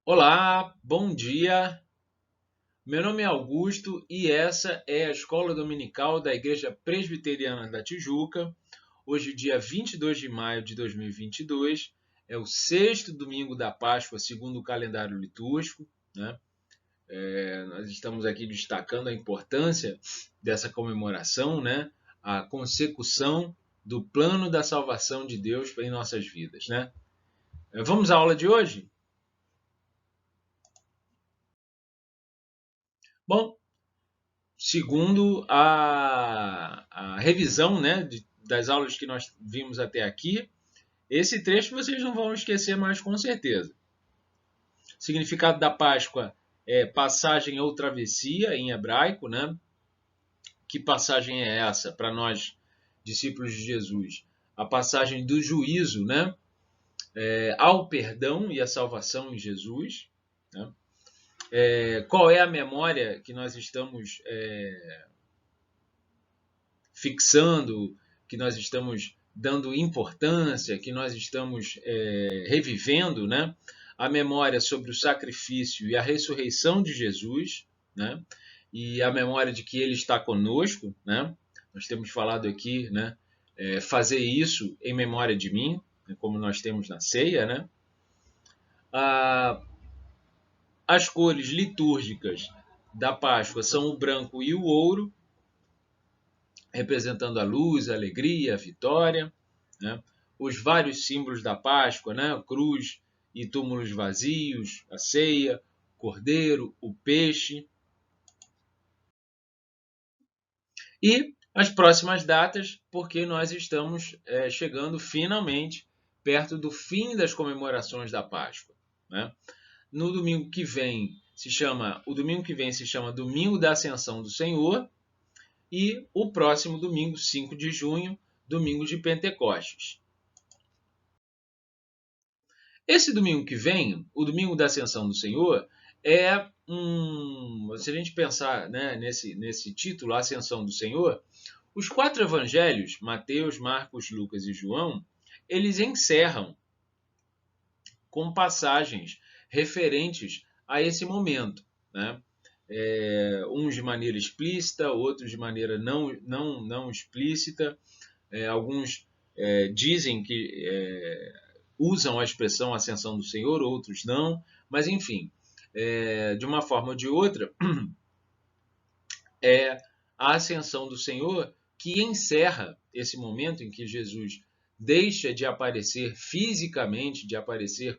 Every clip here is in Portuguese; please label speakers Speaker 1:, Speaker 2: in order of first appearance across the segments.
Speaker 1: Olá, bom dia. Meu nome é Augusto e essa é a Escola Dominical da Igreja Presbiteriana da Tijuca. Hoje, dia 22 de maio de 2022, é o sexto domingo da Páscoa, segundo o calendário litúrgico, né? Nós estamos aqui destacando a importância dessa comemoração, né? A consecução do plano da salvação de Deus em nossas vidas, né? Vamos à aula de hoje? Bom, segundo a revisão, né, das aulas que nós vimos até aqui, esse trecho vocês não vão esquecer mais com certeza. O significado da Páscoa é passagem ou travessia em hebraico, né? Que passagem é essa para nós, discípulos de Jesus? A passagem do juízo, né? Ao perdão e à salvação em Jesus. Né? Qual é a memória que nós estamos fixando, que nós estamos dando importância, que nós estamos revivendo, né? A memória sobre o sacrifício e a ressurreição de Jesus, né? E a memória de que Ele está conosco, né? Nós temos falado aqui, né? Fazer isso em memória de mim, né? Como nós temos na ceia, né? As cores litúrgicas da Páscoa são o branco e o ouro, representando a luz, a alegria, a vitória, né? Os vários símbolos da Páscoa, né? Cruz e túmulos vazios, a ceia, o cordeiro, o peixe. E as próximas datas, porque nós estamos chegando finalmente perto do fim das comemorações da Páscoa, né? No domingo que vem o domingo que vem se chama Domingo da Ascensão do Senhor, e o próximo domingo, 5 de junho, domingo de Pentecostes. Esse domingo que vem, o domingo da Ascensão do Senhor, se a gente pensar, né, nesse título, a Ascensão do Senhor, os quatro evangelhos, Mateus, Marcos, Lucas e João, eles encerram com passagens referentes a esse momento, né? Uns de maneira explícita, outros de maneira não explícita. Alguns dizem que usam a expressão ascensão do Senhor, outros não, mas enfim, de uma forma ou de outra, é a ascensão do Senhor que encerra esse momento em que Jesus deixa de aparecer fisicamente, de aparecer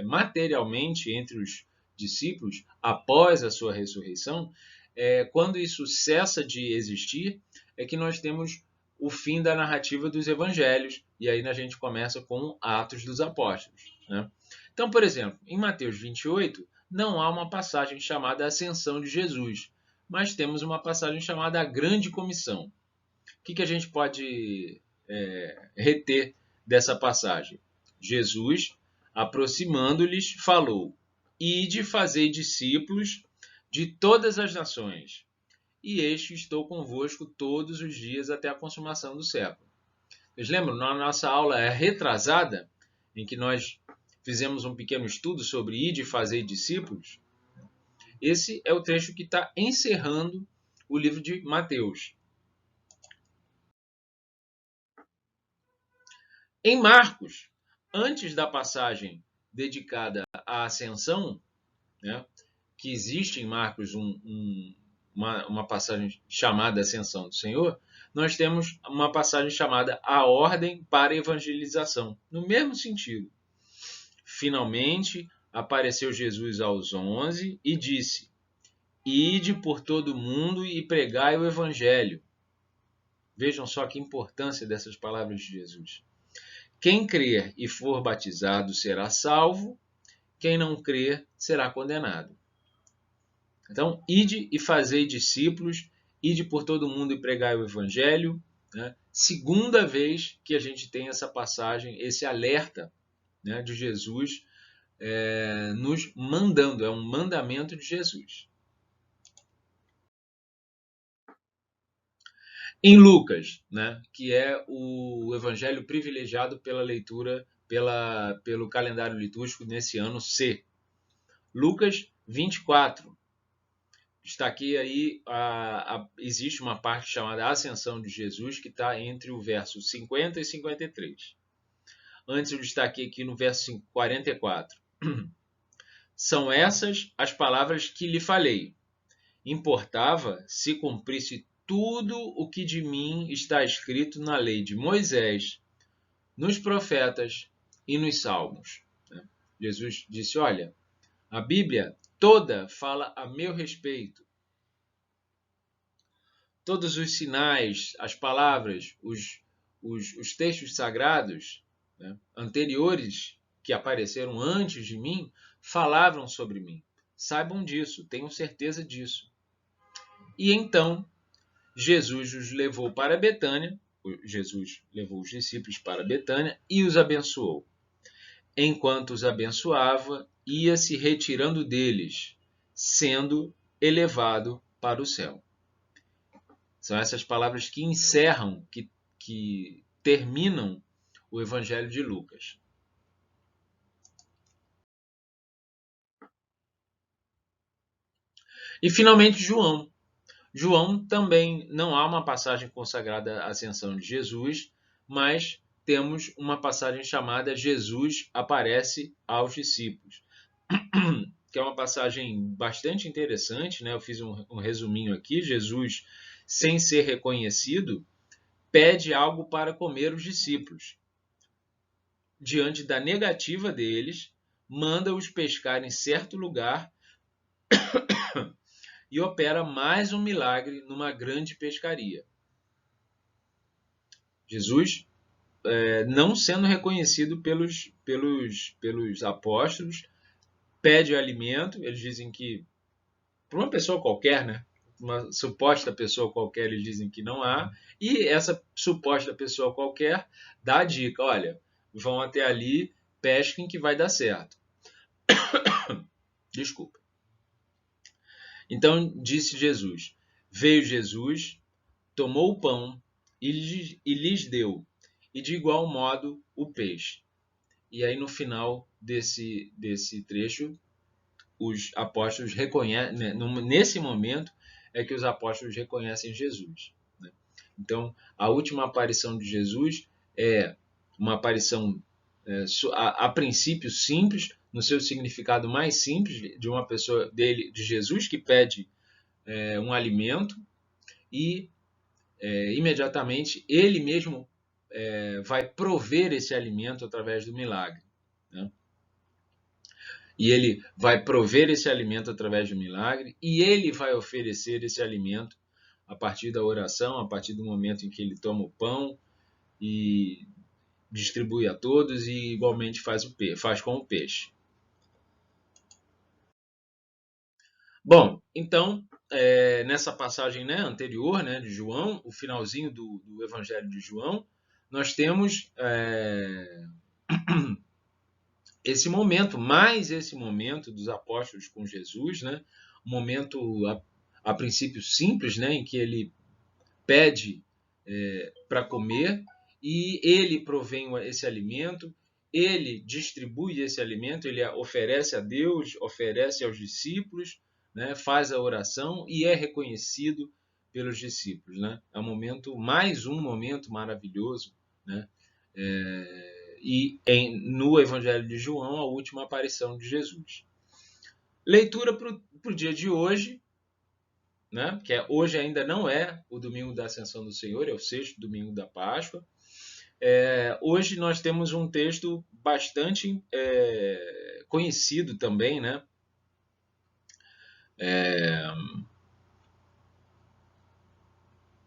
Speaker 1: materialmente entre os discípulos após a sua ressurreição. Quando isso cessa de existir, é que nós temos o fim da narrativa dos evangelhos, e aí a gente começa com Atos dos Apóstolos, né? Então, por exemplo, em Mateus 28, não há uma passagem chamada Ascensão de Jesus, mas temos uma passagem chamada a Grande Comissão. O que a gente pode reter dessa passagem? Jesus, aproximando-lhes, falou: Ide fazei discípulos de todas as nações, e eis que estou convosco todos os dias até a consumação do século. Vocês lembram? Na nossa aula retrasada, em que nós fizemos um pequeno estudo sobre ide e fazer discípulos, esse é o trecho que está encerrando o livro de Mateus. Em Marcos, antes da passagem dedicada à ascensão, né, que existe em Marcos uma passagem chamada Ascensão do Senhor, nós temos uma passagem chamada A Ordem para a Evangelização, no mesmo sentido. Finalmente apareceu Jesus aos 11 e disse: Ide por todo o mundo e pregai o Evangelho. Vejam só que importância dessas palavras de Jesus. Quem crer e for batizado será salvo, quem não crer será condenado. Então, ide e fazei discípulos, ide por todo mundo e pregai o Evangelho. Né? Segunda vez que a gente tem essa passagem, esse alerta, né, de Jesus nos mandando, é um mandamento de Jesus. Em Lucas, né, que é o evangelho privilegiado pela leitura, pelo calendário litúrgico nesse ano C. Lucas 24. Está aqui aí, existe uma parte chamada Ascensão de Jesus, que está entre o verso 50 e 53. Antes eu destaquei aqui no verso 44. São essas as palavras que lhe falei. Importava se cumprisse tudo o que de mim está escrito na lei de Moisés, nos profetas e nos salmos. Jesus disse, olha, a Bíblia toda fala a meu respeito. Todos os sinais, as palavras, os textos sagrados, né, anteriores, que apareceram antes de mim, falavam sobre mim. Saibam disso, tenham certeza disso. E então, Jesus os levou para Betânia, Jesus levou os discípulos para Betânia e os abençoou. Enquanto os abençoava, ia se retirando deles, sendo elevado para o céu. São essas palavras que encerram, que terminam o Evangelho de Lucas. E finalmente João. João também não há uma passagem consagrada à ascensão de Jesus, mas temos uma passagem chamada Jesus aparece aos discípulos, que é uma passagem bastante interessante, né? Eu fiz um resuminho aqui. Jesus, sem ser reconhecido, pede algo para comer os discípulos. Diante da negativa deles, manda-os pescar em certo lugar e opera mais um milagre numa grande pescaria. Jesus, não sendo reconhecido pelos apóstolos, pede alimento. Eles dizem que, para uma pessoa qualquer, né? Uma suposta pessoa qualquer, eles dizem que não há, e essa suposta pessoa qualquer dá a dica, olha, vão até ali, pesquem que vai dar certo. Desculpa. Então disse Jesus, veio Jesus, tomou o pão e lhes deu, e de igual modo o peixe. E aí no final desse trecho, os apóstolos reconhecem, né, nesse momento é que os apóstolos reconhecem Jesus. Né? Então, a última aparição de Jesus é uma aparição, a princípio, simples, no seu significado mais simples, de uma pessoa de Jesus que pede um alimento e imediatamente ele mesmo vai prover esse alimento através do milagre. Né? E ele vai prover esse alimento através do milagre e ele vai oferecer esse alimento a partir da oração, a partir do momento em que ele toma o pão e distribui a todos e igualmente faz com o peixe. Bom, então, nessa passagem, né, anterior, né, de João, o finalzinho do Evangelho de João, nós temos esse momento dos apóstolos com Jesus, né, um momento a princípio simples, né, em que ele pede para comer e ele provém esse alimento, ele distribui esse alimento, ele oferece a Deus, oferece aos discípulos, né, faz a oração e é reconhecido pelos discípulos. Né? É mais um momento maravilhoso, né? E no Evangelho de João, a última aparição de Jesus. Leitura para o dia de hoje, né? Que hoje ainda não é o domingo da Ascensão do Senhor, é o sexto domingo da Páscoa. Hoje nós temos um texto bastante conhecido também, né?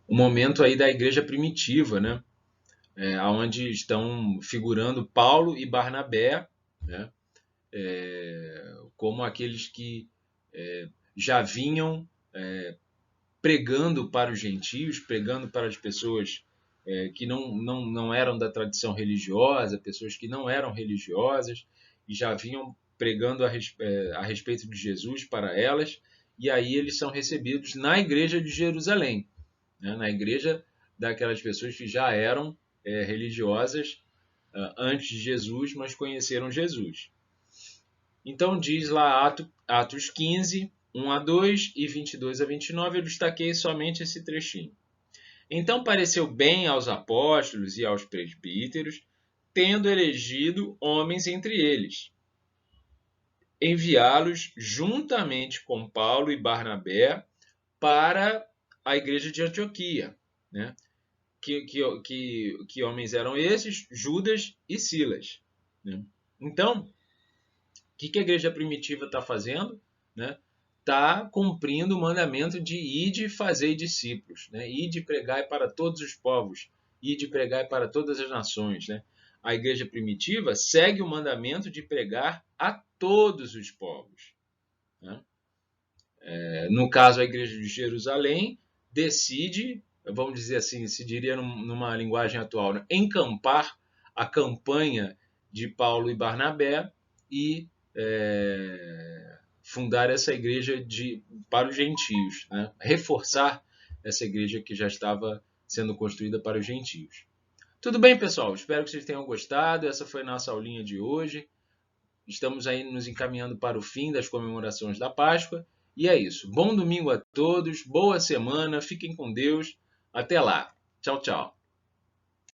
Speaker 1: O momento aí da igreja primitiva, né? Onde estão figurando Paulo e Barnabé, né? Como aqueles que já vinham pregando para os gentios, pregando para as pessoas que não eram da tradição religiosa, pessoas que não eram religiosas, e já vinham pregando a respeito de Jesus para elas, e aí eles são recebidos na igreja de Jerusalém, né? Na igreja daquelas pessoas que já eram religiosas antes de Jesus, mas conheceram Jesus. Então diz lá Atos 15, 1 a 2 e 22 a 29, eu destaquei somente esse trechinho. Então pareceu bem aos apóstolos e aos presbíteros, tendo elegido homens entre eles, enviá-los juntamente com Paulo e Barnabé para a igreja de Antioquia. Né? Que homens eram esses? Judas e Silas. Né? Então, o que a igreja primitiva está fazendo? Né? Está cumprindo o mandamento de ide e fazei discípulos, né? Ide e pregai para todos os povos, ide e pregai para todas as nações. Né? A igreja primitiva segue o mandamento de pregar a todos os povos. Né? No caso, a igreja de Jerusalém decide, vamos dizer assim, se diria numa linguagem atual, né? Encampar a campanha de Paulo e Barnabé e fundar essa igreja para os gentios, né? Reforçar essa igreja que já estava sendo construída para os gentios. Tudo bem, pessoal? Espero que vocês tenham gostado. Essa foi a nossa aulinha de hoje. Estamos aí nos encaminhando para o fim das comemorações da Páscoa. E é isso. Bom domingo a todos, boa semana, fiquem com Deus. Até lá. Tchau, tchau.